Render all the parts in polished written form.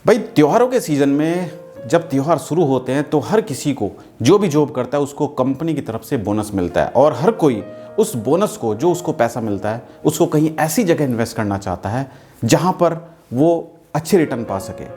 भाई त्योहारों के सीज़न में जब त्यौहार शुरू होते हैं तो हर किसी को जो भी जॉब करता है उसको कंपनी की तरफ से बोनस मिलता है और हर कोई उस बोनस को जो उसको पैसा मिलता है उसको कहीं ऐसी जगह इन्वेस्ट करना चाहता है जहां पर वो अच्छे रिटर्न पा सके।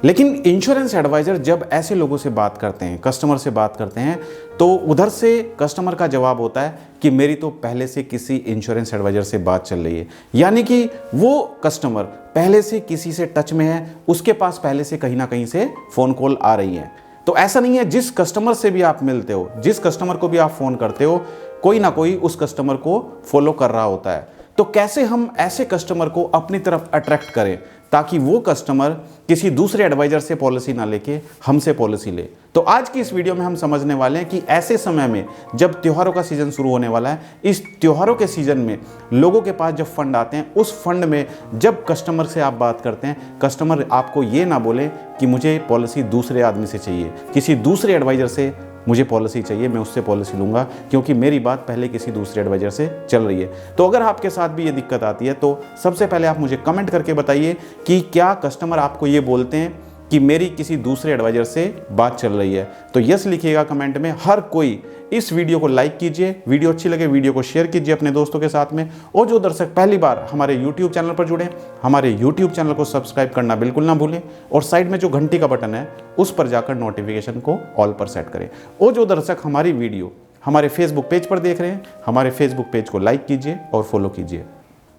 लेकिन इंश्योरेंस एडवाइज़र जब ऐसे लोगों से बात करते हैं, कस्टमर से बात करते हैं, तो उधर से कस्टमर का जवाब होता है कि मेरी तो पहले से किसी इंश्योरेंस एडवाइज़र से बात चल रही है। यानी कि वो कस्टमर पहले से किसी से टच में है, उसके पास पहले से कहीं ना कहीं से फ़ोन कॉल आ रही है। तो ऐसा नहीं है, जिस कस्टमर से भी आप मिलते हो, जिस कस्टमर को भी आप फ़ोन करते हो, कोई ना कोई उस कस्टमर को फॉलो कर रहा होता है। तो कैसे हम ऐसे कस्टमर को अपनी तरफ अट्रैक्ट करें ताकि वो कस्टमर किसी दूसरे एडवाइज़र से पॉलिसी ना लेके हमसे पॉलिसी ले। तो आज की इस वीडियो में हम समझने वाले हैं कि ऐसे समय में जब त्योहारों का सीज़न शुरू होने वाला है, इस त्योहारों के सीज़न में लोगों के पास जब फंड आते हैं, उस फंड में जब कस्टमर से आप बात करते हैं, कस्टमर आपको ये ना बोले कि मुझे पॉलिसी दूसरे आदमी से चाहिए, किसी दूसरे एडवाइज़र से मुझे पॉलिसी चाहिए, मैं उससे पॉलिसी लूँगा क्योंकि मेरी बात पहले किसी दूसरे एडवाइज़र से चल रही है। तो अगर आपके साथ भी ये दिक्कत आती है तो सबसे पहले आप मुझे कमेंट करके बताइए कि क्या कस्टमर आपको ये बोलते हैं कि मेरी किसी दूसरे एडवाइज़र से बात चल रही है। तो यस लिखिएगा कमेंट में। हर कोई इस वीडियो को लाइक कीजिए, वीडियो अच्छी लगे वीडियो को शेयर कीजिए अपने दोस्तों के साथ में। और जो दर्शक पहली बार हमारे YouTube चैनल पर जुड़े, हमारे YouTube चैनल को सब्सक्राइब करना बिल्कुल ना भूलें और साइड में जो घंटी का बटन है उस पर जाकर नोटिफिकेशन को ऑल पर सेट करें। और जो दर्शक हमारी वीडियो हमारे फेसबुक पेज पर देख रहे हैं, हमारे फेसबुक पेज को लाइक कीजिए और फॉलो कीजिए।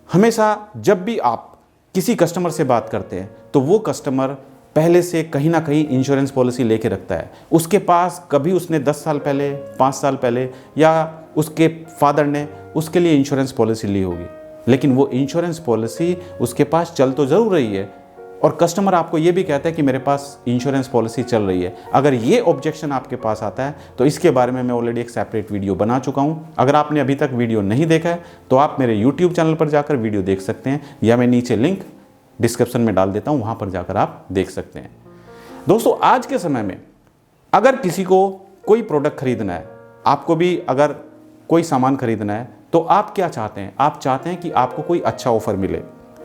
हमेशा जब भी आप किसी कस्टमर से बात करते हैं तो वो कस्टमर पहले से कहीं ना कहीं इंश्योरेंस पॉलिसी लेके रखता है। उसके पास कभी उसने 10 साल पहले, 5 साल पहले या उसके फादर ने उसके लिए इंश्योरेंस पॉलिसी ली होगी, लेकिन वो इंश्योरेंस पॉलिसी उसके पास चल तो ज़रूर रही है और कस्टमर आपको ये भी कहता है कि मेरे पास इंश्योरेंस पॉलिसी चल रही है। अगर ये ऑब्जेक्शन आपके पास आता है तो इसके बारे में मैं ऑलरेडी एक सेपरेट वीडियो बना चुका हूँ। अगर आपने अभी तक वीडियो नहीं देखा है तो आप मेरे YouTube चैनल पर जाकर वीडियो देख सकते हैं या मैं नीचे लिंक डिस्क्रिप्शन में डाल देता हूं, वहां पर जाकर आप देख सकते हैं। दोस्तों, आज के समय में अगर किसी को कोई प्रोडक्ट खरीदना है, आपको भी अगर कोई सामान खरीदना है, तो आप क्या चाहते हैं? आप चाहते हैं कि आपको कोई अच्छा ऑफर मिले।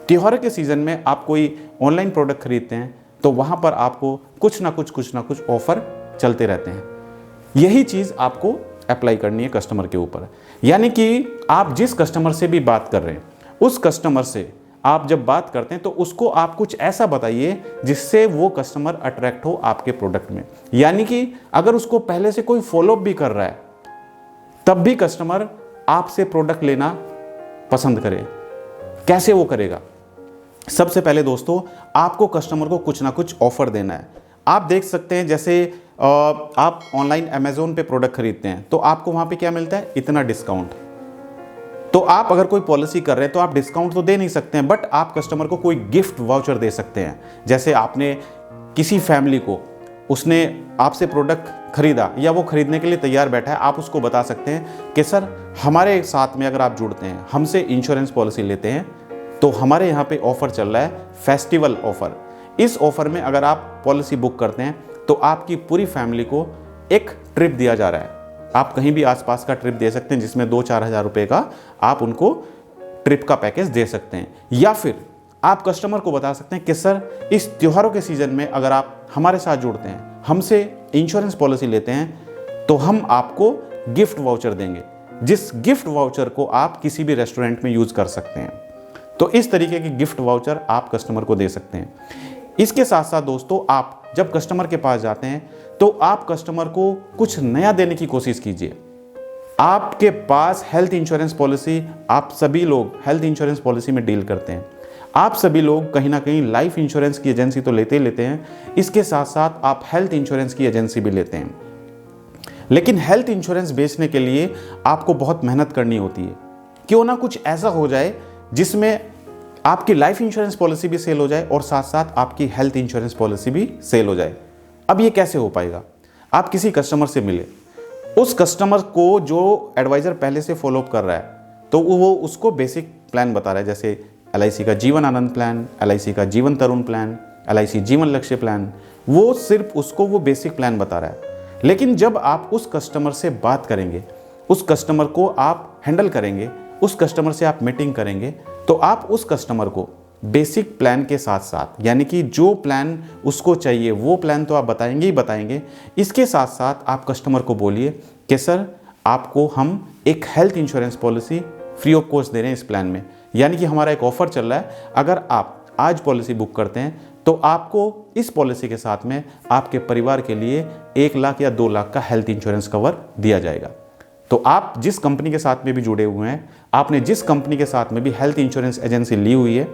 त्योहार के सीजन में आप कोई ऑनलाइन प्रोडक्ट खरीदते हैं तो वहां पर आपको कुछ ना कुछ ऑफर चलते रहते हैं। यही चीज आपको अप्लाई करनी है कस्टमर के ऊपर। यानी कि आप जिस कस्टमर से भी बात कर रहे हैं, उस कस्टमर से आप जब बात करते हैं तो उसको आप कुछ ऐसा बताइए जिससे वो कस्टमर अट्रैक्ट हो आपके प्रोडक्ट में। यानी कि अगर उसको पहले से कोई फॉलोअप भी कर रहा है तब भी कस्टमर आपसे प्रोडक्ट लेना पसंद करे। कैसे वो करेगा? सबसे पहले दोस्तों, आपको कस्टमर को कुछ ना कुछ ऑफर देना है। आप देख सकते हैं, जैसे आप ऑनलाइन अमेजोन पे प्रोडक्ट खरीदते हैं तो आपको वहां पे क्या मिलता है? इतना डिस्काउंट। तो आप अगर कोई पॉलिसी कर रहे हैं तो आप डिस्काउंट तो दे नहीं सकते हैं, बट आप कस्टमर को कोई गिफ्ट वाउचर दे सकते हैं। जैसे आपने किसी फैमिली को, उसने आपसे प्रोडक्ट खरीदा या वो खरीदने के लिए तैयार बैठा है, आप उसको बता सकते हैं कि सर हमारे साथ में अगर आप जुड़ते हैं, हमसे इंश्योरेंस पॉलिसी लेते हैं तो हमारे यहाँ पे ऑफर चल रहा है, फेस्टिवल ऑफर। इस ऑफर में अगर आप पॉलिसी बुक करते हैं तो आपकी पूरी फैमिली को एक ट्रिप दिया जा रहा है। आप कहीं भी आसपास का ट्रिप दे सकते हैं जिसमें 2-4 हज़ार रुपये का आप उनको ट्रिप का पैकेज दे सकते हैं। या फिर आप कस्टमर को बता सकते हैं कि सर इस त्योहारों के सीज़न में अगर आप हमारे साथ जुड़ते हैं, हमसे इंश्योरेंस पॉलिसी लेते हैं तो हम आपको गिफ्ट वाउचर देंगे, जिस गिफ्ट वाउचर को आप किसी भी रेस्टोरेंट में यूज़ कर सकते हैं। तो इस तरीके की गिफ्ट वाउचर आप कस्टमर को दे सकते हैं। इसके साथ साथ दोस्तों, आप जब कस्टमर के पास जाते हैं तो आप कस्टमर को कुछ नया देने की कोशिश कीजिए। आपके पास हेल्थ इंश्योरेंस पॉलिसी, आप सभी लोग हेल्थ इंश्योरेंस पॉलिसी में डील करते हैं। आप सभी लोग कहीं ना कहीं लाइफ इंश्योरेंस की एजेंसी तो लेते ही लेते हैं, इसके साथ साथ आप हेल्थ इंश्योरेंस की एजेंसी भी लेते हैं। लेकिन हेल्थ इंश्योरेंस बेचने के लिए आपको बहुत मेहनत करनी होती है। क्यों ना कुछ ऐसा हो जाए जिसमें आपकी लाइफ इंश्योरेंस पॉलिसी भी सेल हो जाए और साथ साथ आपकी हेल्थ इंश्योरेंस पॉलिसी भी सेल हो जाए। अब ये कैसे हो पाएगा? आप किसी कस्टमर से मिले, उस कस्टमर को जो एडवाइज़र पहले से फॉलोअप कर रहा है तो वो उसको बेसिक प्लान बता रहा है, जैसे LIC का जीवन आनंद प्लान, LIC का जीवन तरुण प्लान, LIC जीवन लक्ष्य प्लान। वो सिर्फ उसको वो बेसिक प्लान बता रहा है। लेकिन जब आप उस कस्टमर से बात करेंगे, उस कस्टमर को आप हैंडल करेंगे, उस कस्टमर से आप मीटिंग करेंगे तो आप उस कस्टमर को बेसिक प्लान के साथ साथ, यानी कि जो प्लान उसको चाहिए वो प्लान तो आप बताएंगे ही बताएंगे, इसके साथ साथ आप कस्टमर को बोलिए कि सर आपको हम एक health insurance policy free of cost दे रहे हैं इस प्लान में। यानी कि हमारा एक ऑफर चल रहा है, अगर आप आज पॉलिसी बुक करते हैं तो आपको इस पॉलिसी के साथ में आपके परिवार के लिए 1 लाख या 2 लाख का हेल्थ इंश्योरेंस कवर दिया जाएगा। तो आप जिस कंपनी के साथ में भी जुड़े हुए हैं, आपने जिस कंपनी के साथ में भी हेल्थ इंश्योरेंस एजेंसी ली हुई है,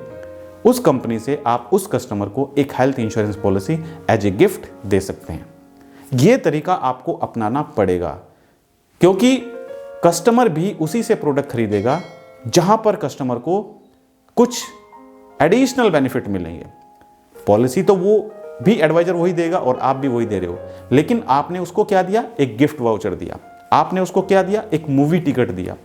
उस कंपनी से आप उस कस्टमर को एक health insurance policy as a gift दे सकते हैं। ये तरीका आपको अपनाना पड़ेगा, क्योंकि कस्टमर भी उसी से प्रोडक्ट खरीदेगा जहां पर कस्टमर को कुछ एडिशनल बेनिफिट मिलेंगे। पॉलिसी तो वो भी एडवाइजर वही देगा और आप भी वही दे रहे हो, लेकिन आपने उसको क्या दिया? एक गिफ्ट वाउचर दिया। आपने उसको क्या दिया? एक मूवी टिकट दिया।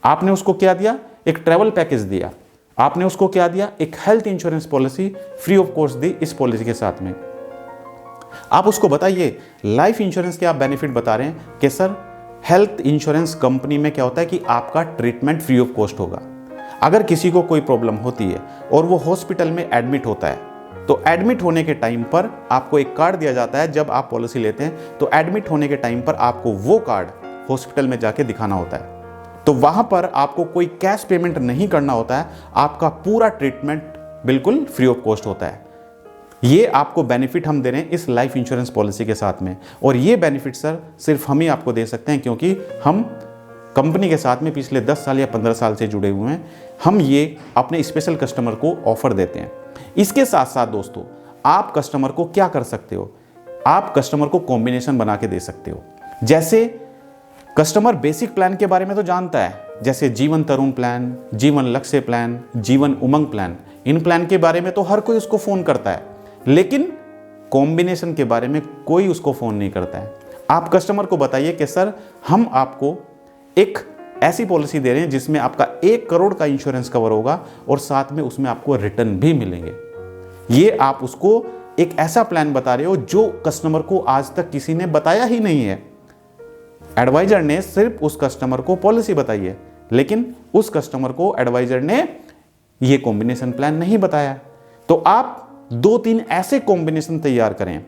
आपने उसको क्या दिया? एक ट्रैवल पैकेज दिया। आपने उसको क्या दिया? एक health insurance policy free of cost दी इस पॉलिसी के साथ में। आप उसको बताइए लाइफ इंश्योरेंस के आप बेनिफिट बता रहे हैं कि सर हेल्थ इंश्योरेंस कंपनी में क्या होता है कि आपका ट्रीटमेंट फ्री ऑफ कॉस्ट होगा। अगर किसी को कोई प्रॉब्लम होती है और वो हॉस्पिटल में एडमिट होता है, तो एडमिट होने के टाइम पर आपको एक कार्ड दिया जाता है। जब आप पॉलिसी लेते हैं तो एडमिट होने के टाइम पर आपको वो कार्ड हॉस्पिटल में जाके दिखाना होता है। तो वहां पर आपको कोई कैश पेमेंट नहीं करना होता है, आपका पूरा ट्रीटमेंट बिल्कुल फ्री ऑफ कॉस्ट होता है। ये आपको बेनिफिट हम दे रहे हैं इस लाइफ इंश्योरेंस पॉलिसी के साथ में, और ये बेनिफिट सर सिर्फ हम ही आपको दे सकते हैं, क्योंकि हम कंपनी के साथ में पिछले 10 साल या 15 साल से जुड़े हुए हैं। हम ये अपने स्पेशल कस्टमर को ऑफर देते हैं। इसके साथ साथ दोस्तों, आप कस्टमर को क्या कर सकते हो? आप कस्टमर को कॉम्बिनेशन बना के दे सकते हो। जैसे कस्टमर बेसिक प्लान के बारे में तो जानता है, जैसे जीवन तरुण प्लान, जीवन लक्ष्य प्लान, जीवन उमंग प्लान। इन प्लान के बारे में तो हर कोई उसको फोन करता है, लेकिन कॉम्बिनेशन के बारे में कोई उसको फोन नहीं करता है। आप कस्टमर को बताइए कि सर हम आपको एक ऐसी पॉलिसी दे रहे हैं जिसमें आपका 1 करोड़ का इंश्योरेंस कवर होगा और साथ में उसमें आपको रिटर्न भी मिलेंगे। ये आप उसको एक ऐसा प्लान बता रहे हो जो कस्टमर को आज तक किसी ने बताया ही नहीं है। एडवाइजर ने सिर्फ उस कस्टमर को पॉलिसी बताई है, लेकिन उस कस्टमर को एडवाइजर ने ये कॉम्बिनेशन प्लान नहीं बताया। तो आप 2-3 ऐसे कॉम्बिनेशन तैयार करें,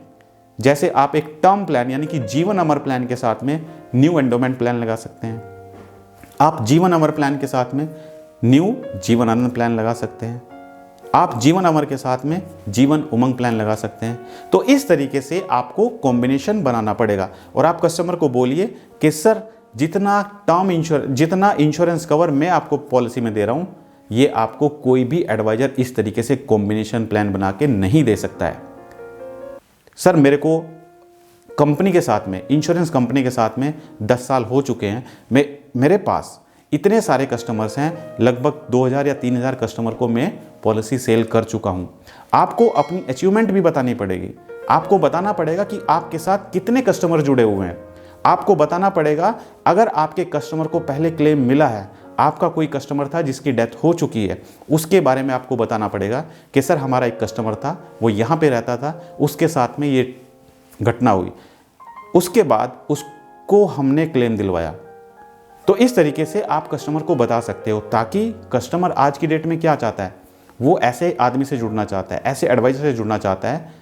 जैसे आप एक टर्म प्लान यानी कि जीवन अमर प्लान के साथ में न्यू एंडोमेंट प्लान लगा सकते हैं। आप जीवन अमर प्लान के साथ में न्यू जीवन आनंद प्लान लगा सकते हैं। आप जीवन अमर के साथ में जीवन उमंग प्लान लगा सकते हैं। तो इस तरीके से आपको कॉम्बिनेशन बनाना पड़ेगा, और आप कस्टमर को बोलिए कि सर जितना इंश्योरेंस कवर मैं आपको पॉलिसी में दे रहा हूं, ये आपको कोई भी एडवाइजर इस तरीके से कॉम्बिनेशन प्लान बना के नहीं दे सकता है। सर मेरे को कंपनी के साथ में, इंश्योरेंस कंपनी के साथ में 10 साल हो चुके हैं, मेरे पास इतने सारे कस्टमर्स हैं, लगभग 2000 या 3000 कस्टमर को मैं पॉलिसी सेल कर चुका हूं। आपको अपनी अचीवमेंट भी बतानी पड़ेगी। आपको बताना पड़ेगा कि आपके साथ कितने कस्टमर जुड़े हुए हैं। आपको बताना पड़ेगा अगर आपके कस्टमर को पहले क्लेम मिला है, आपका कोई कस्टमर था जिसकी डेथ हो चुकी है, उसके बारे में आपको बताना पड़ेगा कि सर हमारा एक कस्टमर था, वो यहाँ पे रहता था, उसके साथ में ये घटना हुई, उसके बाद उसको हमने क्लेम दिलवाया। तो इस तरीके से आप कस्टमर को बता सकते हो, ताकि कस्टमर आज की डेट में क्या चाहता है, वो ऐसे आदमी से जुड़ना चाहता है, ऐसे एडवाइजर से जुड़ना चाहता है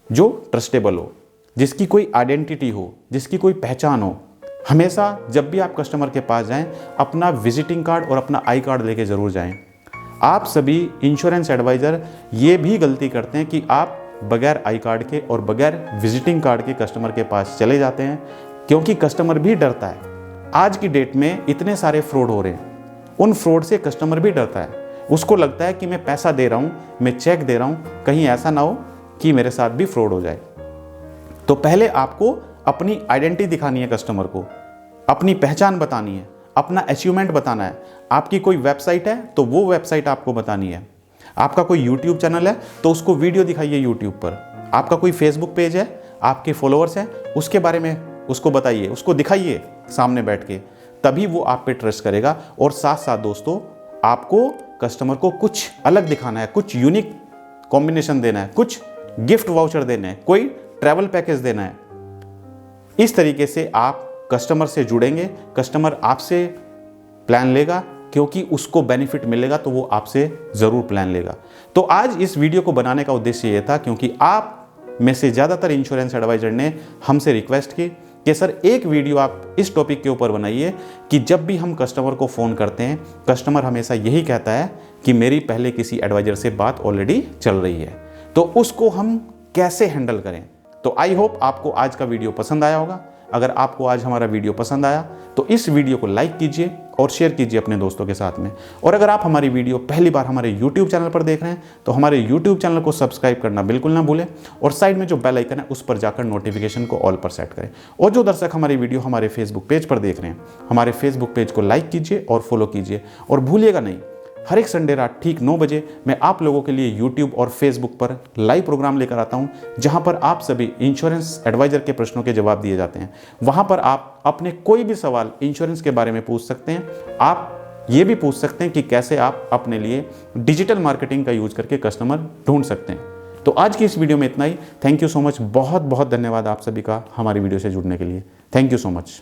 जो ट्रस्टेबल हो, जिसकी कोई आइडेंटिटी हो, जिसकी कोई पहचान हो। हमेशा जब भी आप कस्टमर के पास जाएं, अपना विजिटिंग कार्ड और अपना आई कार्ड लेके ज़रूर जाएं। आप सभी इंश्योरेंस एडवाइज़र ये भी गलती करते हैं कि आप बगैर आई कार्ड के और बगैर विजिटिंग कार्ड के कस्टमर के पास चले जाते हैं, क्योंकि कस्टमर भी डरता है। आज की डेट में इतने सारे फ्रॉड हो रहे हैं, उन फ्रॉड से कस्टमर भी डरता है। उसको लगता है कि मैं पैसा दे रहा हूँ, मैं चेक दे रहा हूँ, कहीं ऐसा ना हो कि मेरे साथ भी फ्रॉड हो जाए। तो पहले आपको अपनी आइडेंटिटी दिखानी है कस्टमर को, अपनी पहचान बतानी है, अपना अचीवमेंट बताना है। आपकी कोई वेबसाइट है तो वो वेबसाइट आपको बतानी है। आपका कोई यूट्यूब चैनल है तो उसको वीडियो दिखाइए यूट्यूब पर। आपका कोई फेसबुक पेज है, आपके फॉलोअर्स हैं, उसके बारे में उसको बताइए, उसको दिखाइए सामने बैठ के, तभी वो आप पे ट्रस्ट करेगा। और साथ साथ दोस्तों, आपको कस्टमर को कुछ अलग दिखाना है, कुछ यूनिक कॉम्बिनेशन देना है, कुछ गिफ्ट वाउचर देना है, कोई ट्रैवल पैकेज देना है। इस तरीके से आप कस्टमर से जुड़ेंगे, कस्टमर आपसे प्लान लेगा, क्योंकि उसको बेनिफिट मिलेगा तो वो आपसे ज़रूर प्लान लेगा। तो आज इस वीडियो को बनाने का उद्देश्य ये था क्योंकि आप में से ज़्यादातर इंश्योरेंस एडवाइजर ने हमसे रिक्वेस्ट की कि सर एक वीडियो आप इस टॉपिक के ऊपर बनाइए कि जब भी हम कस्टमर को फ़ोन करते हैं, कस्टमर हमेशा यही कहता है कि मेरी पहले किसी एडवाइजर से बात ऑलरेडी चल रही है, तो उसको हम कैसे हैंडल करें। तो आई होप आपको आज का वीडियो पसंद आया होगा। अगर आपको आज हमारा वीडियो पसंद आया तो इस वीडियो को लाइक कीजिए और शेयर कीजिए अपने दोस्तों के साथ में। और अगर आप हमारी वीडियो पहली बार हमारे YouTube चैनल पर देख रहे हैं तो हमारे YouTube चैनल को सब्सक्राइब करना बिल्कुल ना भूलें और साइड में जो बेल आइकन है उस पर जाकर नोटिफिकेशन को ऑल पर सेट करें। और जो दर्शक हमारी वीडियो हमारे फेसबुक पेज पर देख रहे हैं, हमारे फेसबुक पेज को लाइक कीजिए और फॉलो कीजिए। और भूलिएगा नहीं, हर एक संडे रात ठीक 9 बजे मैं आप लोगों के लिए YouTube और Facebook पर लाइव प्रोग्राम लेकर आता हूं, जहां पर आप सभी इंश्योरेंस एडवाइजर के प्रश्नों के जवाब दिए जाते हैं। वहां पर आप अपने कोई भी सवाल इंश्योरेंस के बारे में पूछ सकते हैं। आप ये भी पूछ सकते हैं कि कैसे आप अपने लिए डिजिटल मार्केटिंग का यूज करके कस्टमर ढूंढ सकते हैं। तो आज की इस वीडियो में इतना ही। Thank you so much. बहुत बहुत धन्यवाद आप सभी का हमारी वीडियो से जुड़ने के लिए। Thank you so much.